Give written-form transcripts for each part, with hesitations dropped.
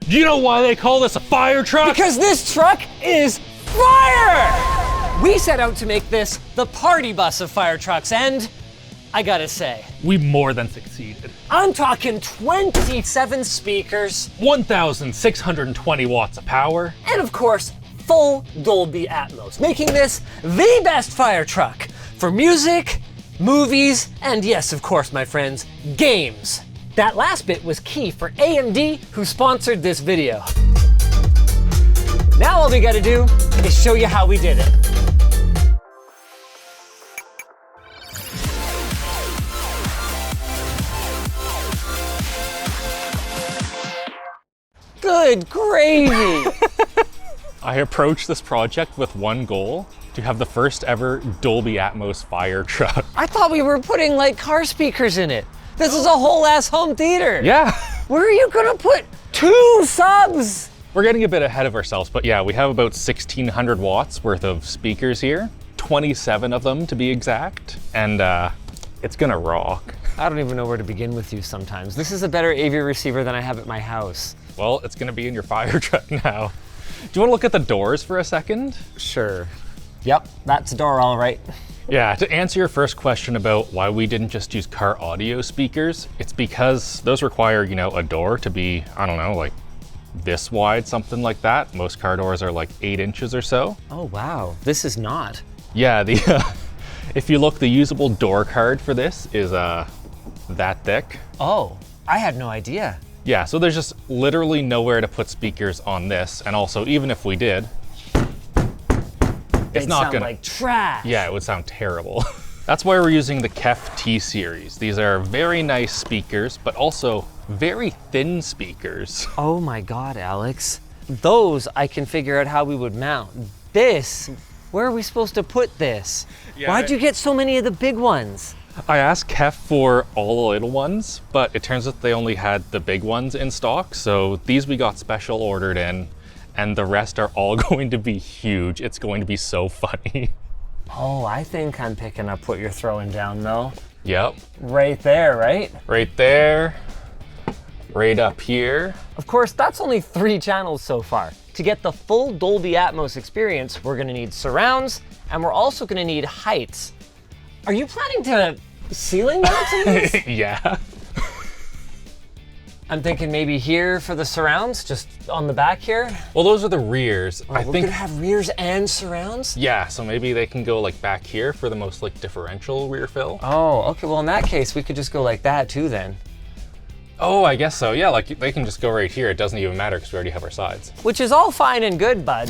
Do you know why they call this a fire truck? Because this truck is fire! We set out to make this the party bus of fire trucks, and I gotta say, we more than succeeded. I'm talking 27 speakers, 1,620 watts of power, and of course, full Dolby Atmos, making this the best fire truck for music, movies, and yes, of course, my friends, games. That last bit was key for AMD, who sponsored this video. Now all we gotta do is show you how we did it. Good gravy! I approached this project with one goal, to have the first ever Dolby Atmos fire truck. I thought we were putting like car speakers in it. This is a whole ass home theater. Yeah. Where are you gonna put 2 subs? We're getting a bit ahead of ourselves, but yeah, we have about 1,600 watts worth of speakers here, 27 of them to be exact, and it's gonna rock. I don't even know where to begin with you sometimes. This is a better AV receiver than I have at my house. Well, it's gonna be in your fire truck now. Do you wanna look at the doors for a second? Sure. Yep, that's a door all right. Yeah, to answer your first question about why we didn't just use car audio speakers, it's because those require, you know, a door to be, I don't know, like this wide, something like that. Most car doors are like 8 inches or so. Oh wow, this is not. Yeah, if you look, the usable door card for this is that thick. Oh, I had no idea. Yeah, so there's just literally nowhere to put speakers on this, and also even if we did, it's not sound gonna like trash. Yeah, it would sound terrible. That's why we're using the KEF T series. These are very nice speakers, but also very thin speakers. Oh my God, Alex. Those I can figure out how we would mount. This, where are we supposed to put this? Yeah, Why'd you get so many of the big ones? I asked KEF for all the little ones, but it turns out they only had the big ones in stock. So these we got special ordered in, and the rest are all going to be huge. It's going to be so funny. Oh, I think I'm picking up what you're throwing down though. Yep. Right there, right? Right there, right up here. Of course, that's only 3 channels so far. To get the full Dolby Atmos experience, we're gonna need surrounds, and we're also gonna need heights. Are you planning to ceiling mount these? Yeah. I'm thinking maybe here for the surrounds, just on the back here. Well, those are the rears. Oh, we're gonna have rears and surrounds? Yeah, so maybe they can go like back here for the most like differential rear fill. Oh, okay, well in that case, we could just go like that too then. Oh, I guess so. Yeah, like they can just go right here. It doesn't even matter because we already have our sides. Which is all fine and good, bud.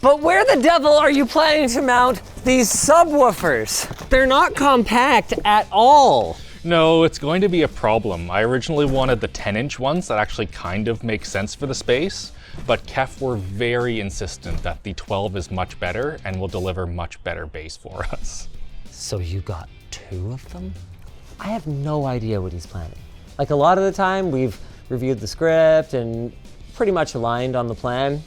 But where the devil are you planning to mount these subwoofers? They're not compact at all. No, it's going to be a problem. I originally wanted the 10-inch ones that actually kind of make sense for the space, but KEF were very insistent that the 12 is much better and will deliver much better bass for us. So you got 2 of them? I have no idea what he's planning. Like a lot of the time, we've reviewed the script and pretty much aligned on the plan.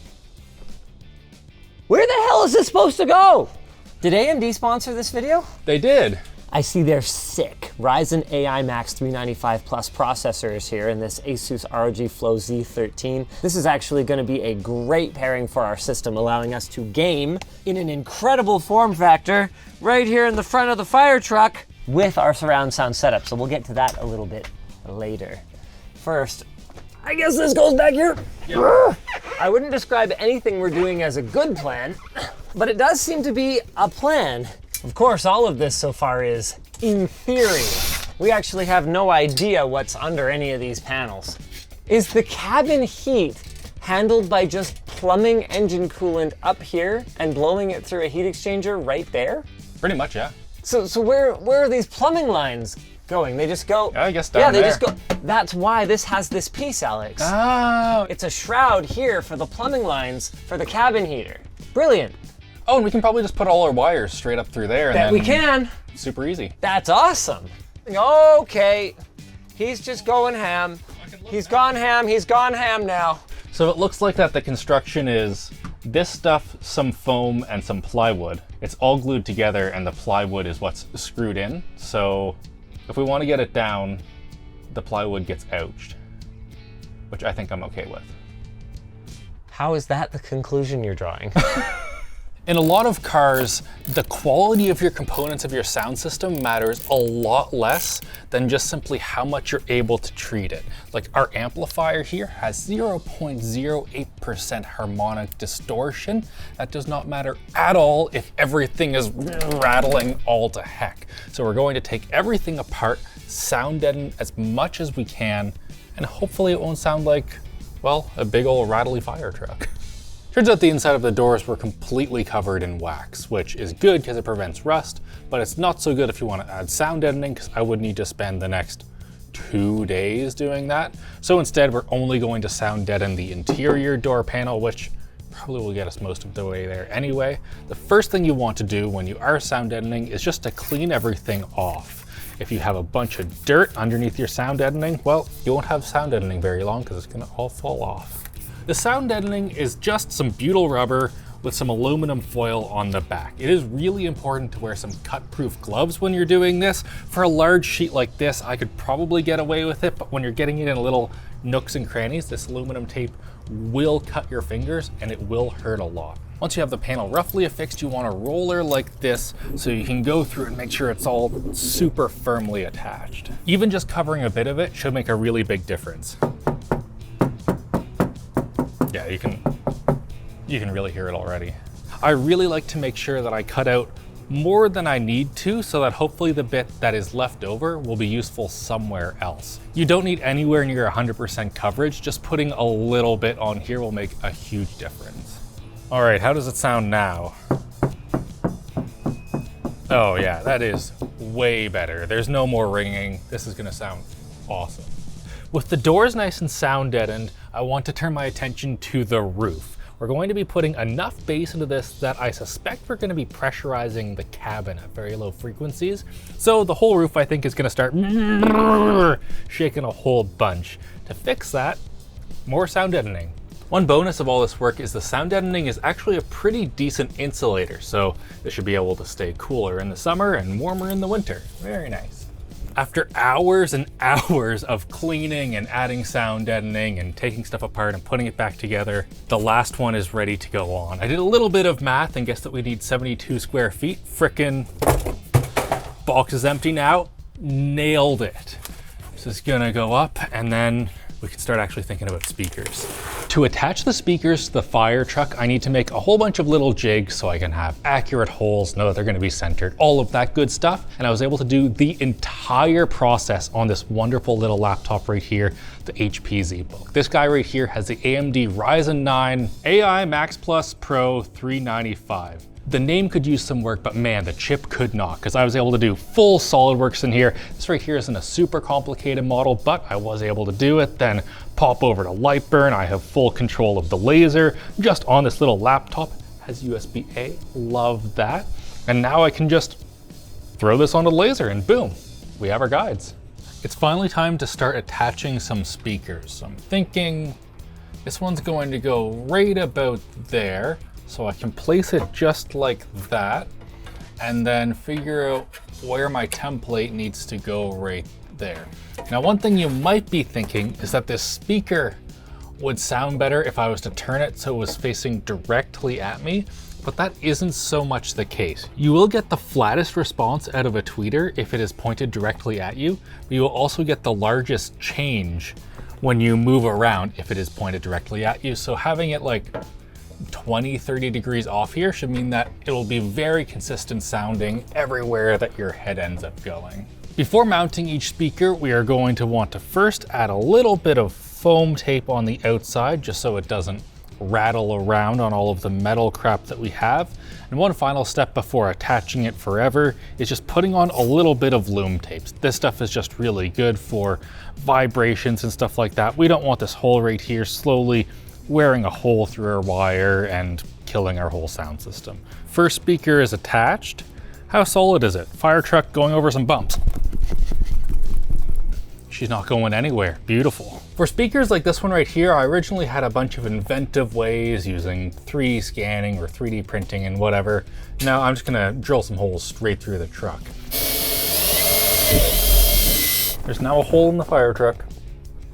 Where the hell is this supposed to go? Did AMD sponsor this video? They did. I see their sick Ryzen AI Max 395 Plus processors here in this Asus ROG Flow Z13. This is actually going to be a great pairing for our system, allowing us to game in an incredible form factor right here in the front of the fire truck with our surround sound setup. So we'll get to that a little bit later. First, I guess this goes back here. Yep. I wouldn't describe anything we're doing as a good plan, but it does seem to be a plan. Of course, all of this so far is in theory. We actually have no idea what's under any of these panels. Is the cabin heat handled by just plumbing engine coolant up here and blowing it through a heat exchanger right there? Pretty much, yeah. So where are these plumbing lines going? They just go... I guess down there. Yeah, they just go... That's why this has this piece, Alex. Oh. It's a shroud here for the plumbing lines for the cabin heater. Brilliant. Oh, and we can probably just put all our wires straight up through there. That we can. Super easy. That's awesome. Okay, he's just going ham. He's gone ham now. So it looks like that the construction is this stuff, some foam, and some plywood. It's all glued together and the plywood is what's screwed in. So if we want to get it down, the plywood gets ouched. which I think I'm okay with. How is that the conclusion you're drawing? In a lot of cars, the quality of your components of your sound system matters a lot less than just simply how much you're able to treat it. Like our amplifier here has 0.08% harmonic distortion. That does not matter at all if everything is rattling all to heck. So we're going to take everything apart, sound deaden as much as we can, and hopefully it won't sound like, well, a big old rattly fire truck. Turns out the inside of the doors were completely covered in wax, which is good because it prevents rust, but it's not so good if you want to add sound deadening, because I would need to spend the next 2 days doing that. So instead, we're only going to sound deaden the interior door panel, which probably will get us most of the way there anyway. The first thing you want to do when you are sound deadening is just to clean everything off. If you have a bunch of dirt underneath your sound deadening, well, you won't have sound deadening very long because it's going to all fall off. The sound deadening is just some butyl rubber with some aluminum foil on the back. It is really important to wear some cut-proof gloves when you're doing this. For a large sheet like this, I could probably get away with it, but when you're getting it in little nooks and crannies, this aluminum tape will cut your fingers and it will hurt a lot. Once you have the panel roughly affixed, you want a roller like this so you can go through and make sure it's all super firmly attached. Even just covering a bit of it should make a really big difference. Yeah, you can really hear it already. I really like to make sure that I cut out more than I need to so that hopefully the bit that is left over will be useful somewhere else. You don't need anywhere near 100% coverage, just putting a little bit on here will make a huge difference. All right, how does it sound now? Oh yeah, that is way better. There's no more ringing. This is gonna sound awesome. With the doors nice and sound deadened, I want to turn my attention to the roof. We're going to be putting enough bass into this that I suspect we're going to be pressurizing the cabin at very low frequencies. So the whole roof, I think, is going to start shaking a whole bunch. To fix that, more sound deadening. One bonus of all this work is the sound deadening is actually a pretty decent insulator, so this should be able to stay cooler in the summer and warmer in the winter. Very nice. After hours and hours of cleaning and adding sound deadening and taking stuff apart and putting it back together, the last one is ready to go on. I did a little bit of math and guessed that we need 72 square feet. Frickin' box is empty now. Nailed it. This is gonna go up and then we can start actually thinking about speakers. To attach the speakers to the fire truck, I need to make a whole bunch of little jigs so I can have accurate holes, know that they're gonna be centered, all of that good stuff. And I was able to do the entire process on this wonderful little laptop right here, the HP ZBook. This guy right here has the AMD Ryzen 9 AI Max Plus Pro 395. The name could use some work, but man, the chip could not, because I was able to do full SolidWorks in here. This right here isn't a super complicated model, but I was able to do it. Then pop over to Lightburn. I have full control of the laser just on this little laptop. Has USB-A, love that. And now I can just throw this onto the laser and boom, we have our guides. It's finally time to start attaching some speakers. So I'm thinking this one's going to go right about there. So I can place it just like that and then figure out where my template needs to go right there. Now, one thing you might be thinking is that this speaker would sound better if I was to turn it so it was facing directly at me, but that isn't so much the case. You will get the flattest response out of a tweeter if it is pointed directly at you, but you will also get the largest change when you move around if it is pointed directly at you. So having it like 20, 30 degrees off here should mean that it'll be very consistent sounding everywhere that your head ends up going. Before mounting each speaker, we are going to want to first add a little bit of foam tape on the outside just so it doesn't rattle around on all of the metal crap that we have. And one final step before attaching it forever is just putting on a little bit of loom tapes. This stuff is just really good for vibrations and stuff like that. We don't want this hole right here slowly wearing a hole through our wire and killing our whole sound system. First speaker is attached. How solid is it? Fire truck going over some bumps. She's not going anywhere. Beautiful. For speakers like this one right here, I originally had a bunch of inventive ways using 3D scanning or 3D printing and whatever. Now I'm just gonna drill some holes straight through the truck. There's now a hole in the fire truck.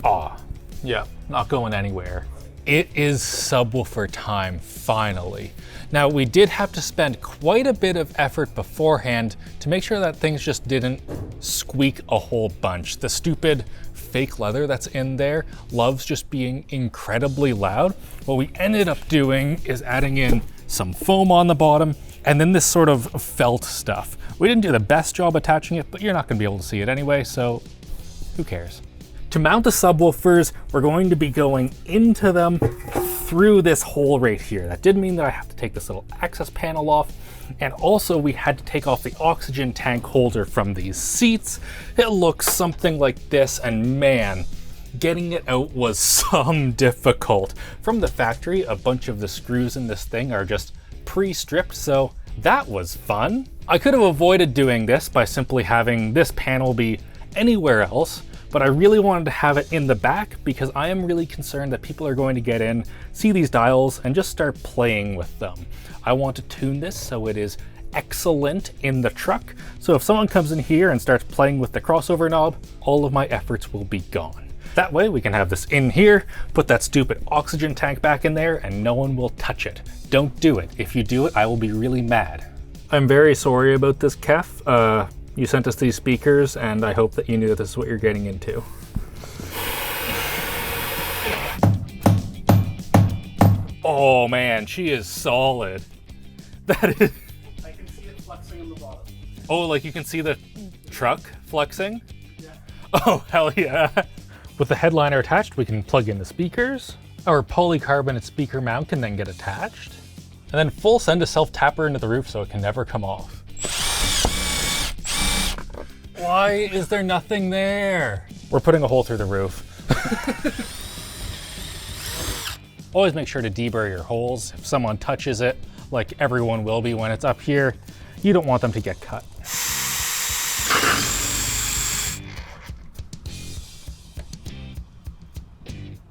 Ah, Yeah, not going anywhere. It is subwoofer time, finally. Now, we did have to spend quite a bit of effort beforehand to make sure that things just didn't squeak a whole bunch. The stupid fake leather that's in there loves just being incredibly loud. What we ended up doing is adding in some foam on the bottom and then this sort of felt stuff. We didn't do the best job attaching it, but you're not gonna be able to see it anyway, so who cares? To mount the subwoofers, we're going to be going into them through this hole right here. That did mean that I have to take this little access panel off, and also we had to take off the oxygen tank holder from these seats. It looks something like this, and man, getting it out was some difficult. From the factory, a bunch of the screws in this thing are just pre-stripped, so that was fun. I could have avoided doing this by simply having this panel be anywhere else, but I really wanted to have it in the back because I am really concerned that people are going to get in, see these dials, and just start playing with them. I want to tune this so it is excellent in the truck, so if someone comes in here and starts playing with the crossover knob, all of my efforts will be gone. That way we can have this in here, put that stupid oxygen tank back in there, and no one will touch it. Don't do it. If you do it, I will be really mad. I'm very sorry about this, Kef. You sent us these speakers, and I hope that you knew that this is what you're getting into. Oh man, she is solid. That is... I can see it flexing on the bottom. Oh, like you can see the truck flexing? Yeah. Oh, hell yeah. With the headliner attached, we can plug in the speakers. Our polycarbonate speaker mount can then get attached. And then full send a self-tapper into the roof so it can never come off. Why is there nothing there? We're putting a hole through the roof. Always make sure to deburr your holes. If someone touches it, like everyone will be when it's up here, you don't want them to get cut.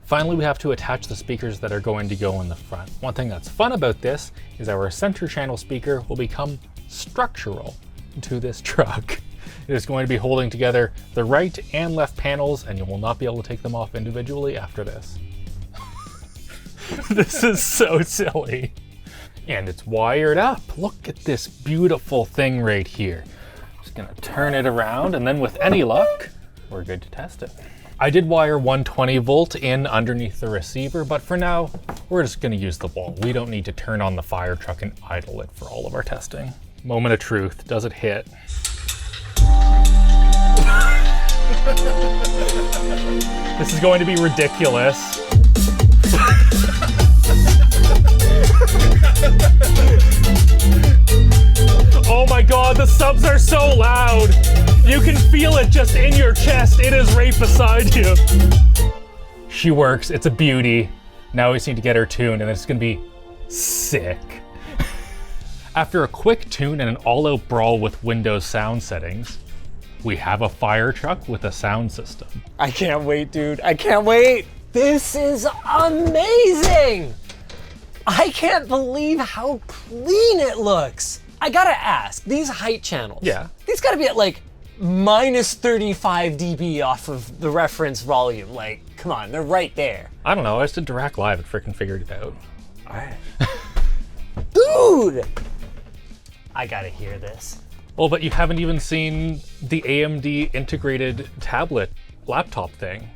Finally, we have to attach the speakers that are going to go in the front. One thing that's fun about this is our center channel speaker will become structural to this truck. It is going to be holding together the right and left panels, and you will not be able to take them off individually after this. This is so silly. And it's wired up. Look at this beautiful thing right here. Just gonna turn it around, and then with any luck, we're good to test it. I did wire 120 volt in underneath the receiver, but for now, we're just gonna use the wall. We don't need to turn on the fire truck and idle it for all of our testing. Moment of truth, does it hit? This is going to be ridiculous. Oh my god, the subs are so loud. You can feel it just in your chest. It is right beside you. She works, it's a beauty. Now we just need to get her tuned and it's gonna be sick. After a quick tune and an all-out brawl with Windows sound settings, we have a fire truck with a sound system. I can't wait, dude. I can't wait. This is amazing. I can't believe how clean it looks. I gotta ask, these height channels, Yeah. These gotta be at like minus 35 dB off of the reference volume. Like, come on, they're right there. I don't know, I just did Dirac Live and freaking figured it out. Dude! I gotta hear this. Well, but you haven't even seen the AMD integrated tablet laptop thing.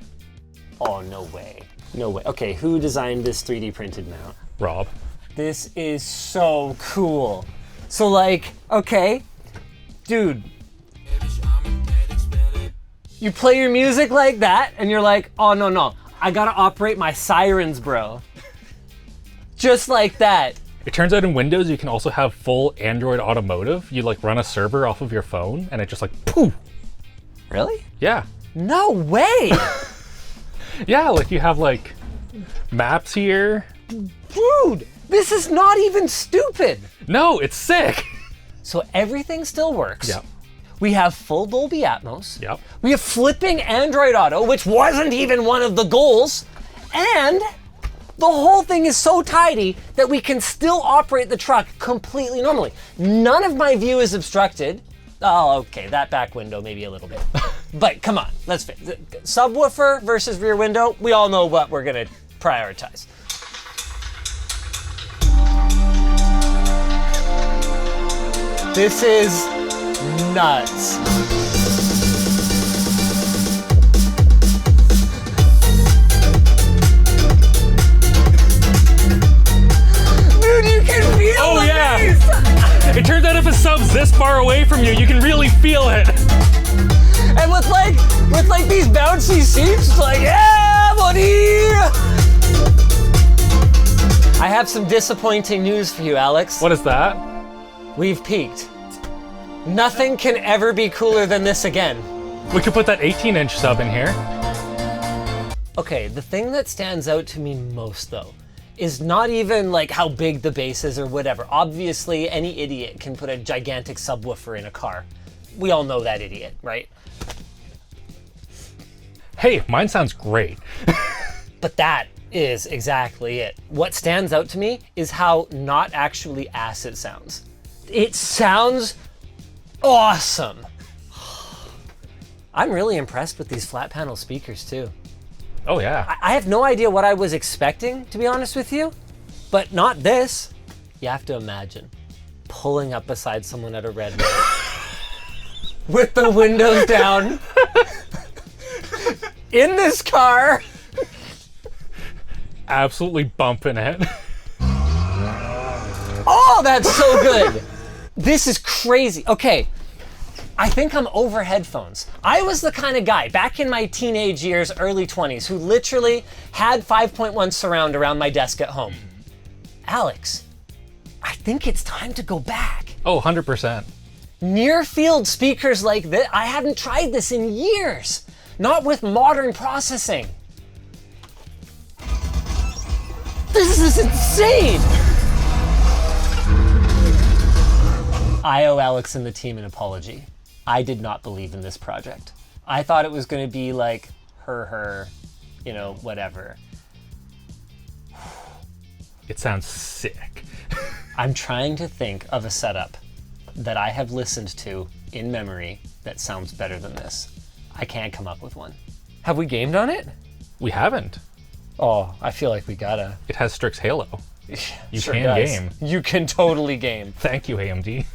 Oh, no way. No way. Okay, who designed this 3D printed mount? Rob. This is so cool. So like, okay, dude, you play your music like that and you're like, oh no, I gotta operate my sirens, bro. Just like that. It turns out in Windows, you can also have full Android Automotive. You like run a server off of your phone and it just like, poof. Really? Yeah. No way. Yeah, like you have like maps here. Dude, this is not even stupid. No, it's sick. So everything still works. Yep. We have full Dolby Atmos. Yep. We have flipping Android Auto, which wasn't even one of the goals. And the whole thing is so tidy that we can still operate the truck completely normally. None of my view is obstructed. Oh, okay, that back window maybe a little bit. But come on, let's face it. Subwoofer versus rear window, we all know what we're gonna prioritize. This is nuts. Dude, you can feel the bass! It turns out if a sub's this far away from you, you can really feel it. And with like these bouncy seats, it's like, yeah, buddy! I have some disappointing news for you, Alex. What is that? We've peaked. Nothing can ever be cooler than this again. We could put that 18-inch sub in here. Okay, the thing that stands out to me most though is not even like how big the bass is or whatever. Obviously, any idiot can put a gigantic subwoofer in a car. We all know that idiot, right? Hey, mine sounds great. But that is exactly it. What stands out to me is how not actually ass it sounds. It sounds awesome. I'm really impressed with these flat panel speakers too. Oh yeah. I have no idea what I was expecting, to be honest with you, but not this. You have to imagine pulling up beside someone at a red light with the windows down in this car. Absolutely bumping it. Oh, that's so good. This is crazy. Okay, I think I'm over headphones. I was the kind of guy back in my teenage years, early 20s, who literally had 5.1 surround around my desk at home. Alex, I think it's time to go back. Oh, 100%. Near field speakers like this, I haven't tried this in years. Not with modern processing. This is insane. I owe Alex and the team an apology. I did not believe in this project. I thought it was going to be like you know, whatever. It sounds sick. I'm trying to think of a setup that I have listened to in memory that sounds better than this. I can't come up with one. Have we gamed on it? We haven't. Oh, I feel like we gotta. It has Strix Halo. You Sure can does. game. You can totally game. Thank you, AMD.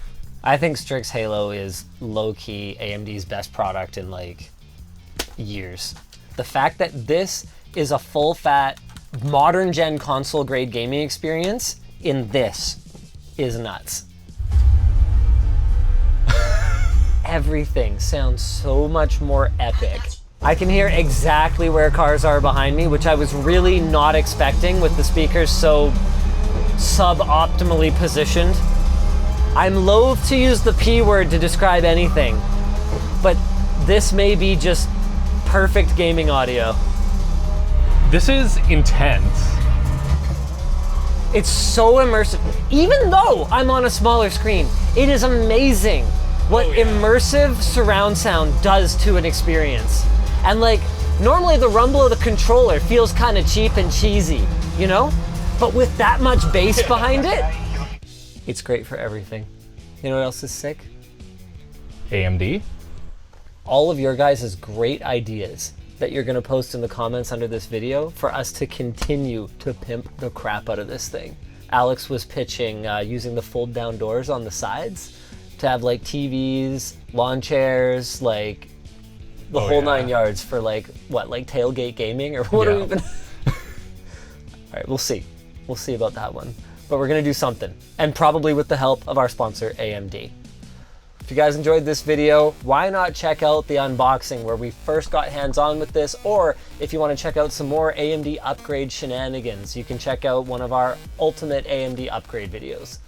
I think Strix Halo is low-key AMD's best product in like years. The fact that this is a full-fat, modern-gen console-grade gaming experience in this is nuts. Everything sounds so much more epic. I can hear exactly where cars are behind me, which I was really not expecting with the speakers so suboptimally positioned. I'm loath to use the P word to describe anything, but this may be just perfect gaming audio. This is intense. It's so immersive. Even though I'm on a smaller screen, it is amazing what immersive surround sound does to an experience. And like, normally the rumble of the controller feels kind of cheap and cheesy, you know? But with that much bass behind it, it's great for everything. You know what else is sick? AMD? All of your guys' great ideas that you're gonna post in the comments under this video for us to continue to pimp the crap out of this thing. Alex was pitching using the fold down doors on the sides to have like TVs, lawn chairs, like the whole 9 yards for like, what, like tailgate gaming or what are we even? All right, we'll see. We'll see about that one. But we're gonna do something, and probably with the help of our sponsor, AMD. If you guys enjoyed this video, why not check out the unboxing where we first got hands-on with this, or if you want to check out some more AMD upgrade shenanigans, you can check out one of our ultimate AMD upgrade videos.